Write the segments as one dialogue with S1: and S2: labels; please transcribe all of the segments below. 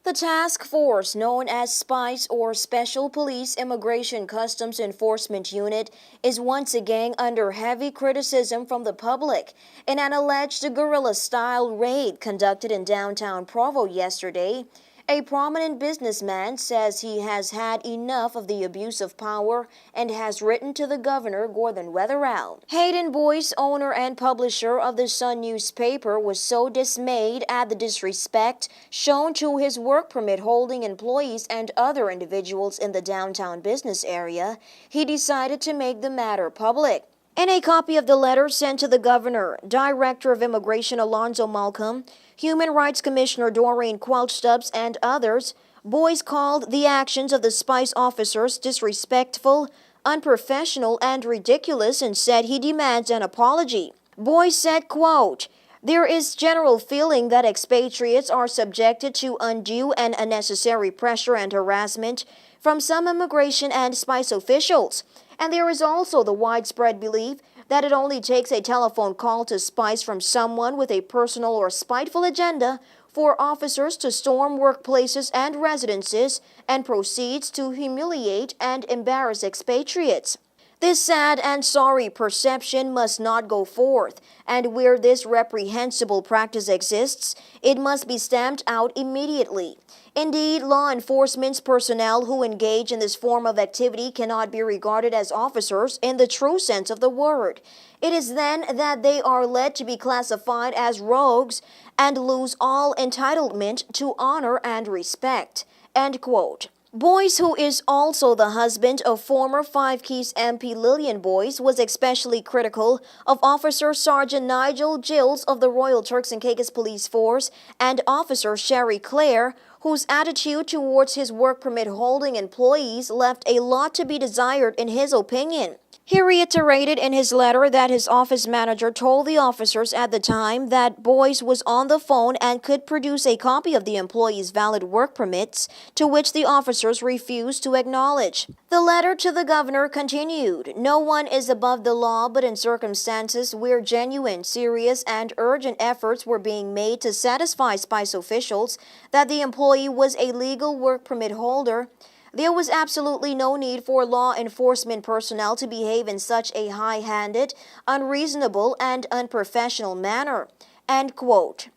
S1: The task force, known as SPICE or Special Police Immigration Customs Enforcement Unit, is once again under heavy criticism from the public in an alleged guerrilla-style raid conducted in downtown Provo yesterday. A prominent businessman says he has had enough of the abuse of power and has written to the governor, Gordon Wetherell. Hayden Boyce, owner and publisher of the Sun newspaper, was so dismayed at the disrespect shown to his work permit holding employees and other individuals in the downtown business area, he decided to make the matter public. In a copy of the letter sent to the governor, Director of Immigration Alonzo Malcolm, Human Rights Commissioner Doreen Quelch-Stubbs, and others, Boyce called the actions of the SPICE officers disrespectful, unprofessional, and ridiculous and said he demands an apology. Boyce said, quote, "There is general feeling that expatriates are subjected to undue and unnecessary pressure and harassment from some immigration and SPICE officials. And there is also the widespread belief that it only takes a telephone call to SPICE from someone with a personal or spiteful agenda for officers to storm workplaces and residences and proceeds to humiliate and embarrass expatriates. This sad and sorry perception must not go forth, and where this reprehensible practice exists, it must be stamped out immediately. Indeed, law enforcement personnel who engage in this form of activity cannot be regarded as officers in the true sense of the word. It is then that they are led to be classified as rogues and lose all entitlement to honor and respect." End quote. Boyce, who is also the husband of former Five Keys MP Lillian Boyce, was especially critical of Officer Sergeant Nigel Gills of the Royal Turks and Caicos Police Force and Officer Sherry Clare, whose attitude towards his work permit holding employees left a lot to be desired in his opinion. He reiterated in his letter that his office manager told the officers at the time that Boyce was on the phone and could produce a copy of the employees' valid work permits, to which the officers refused to acknowledge. The letter to the governor continued, "No one is above the law, but in circumstances where genuine, serious, and urgent efforts were being made to satisfy SPICE officials that the employee was a legal work permit holder, there was absolutely no need for law enforcement personnel to behave in such a high-handed, unreasonable, and unprofessional manner." End quote.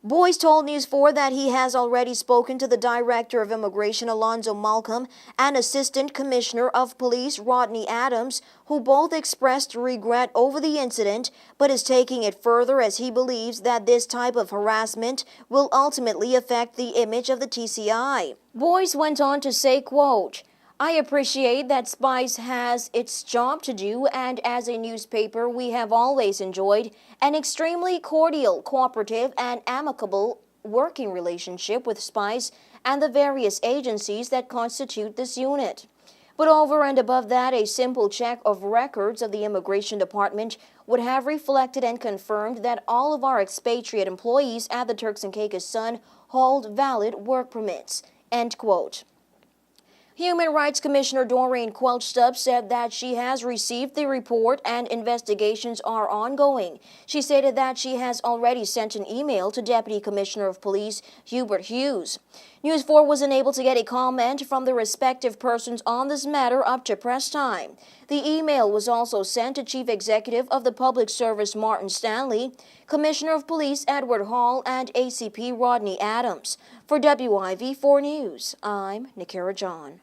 S1: Boyce told News 4 that he has already spoken to the Director of Immigration Alonzo Malcolm and Assistant Commissioner of Police Rodney Adams, who both expressed regret over the incident, but is taking it further as he believes that this type of harassment will ultimately affect the image of the TCI. Boyce went on to say, quote, "I appreciate that SPICE has its job to do, and as a newspaper we have always enjoyed an extremely cordial, cooperative, and amicable working relationship with SPICE and the various agencies that constitute this unit. But over and above that, a simple check of records of the Immigration Department would have reflected and confirmed that all of our expatriate employees at the Turks and Caicos Sun hold valid work permits." End quote. Human Rights Commissioner Doreen Quelch-Stubbs said that she has received the report and investigations are ongoing. She stated that she has already sent an email to Deputy Commissioner of Police Hubert Hughes. News 4 was unable to get a comment from the respective persons on this matter up to press time. The email was also sent to Chief Executive of the Public Service Martin Stanley, Commissioner of Police Edward Hall, and ACP Rodney Adams. For WIV4 News, I'm Nikara John.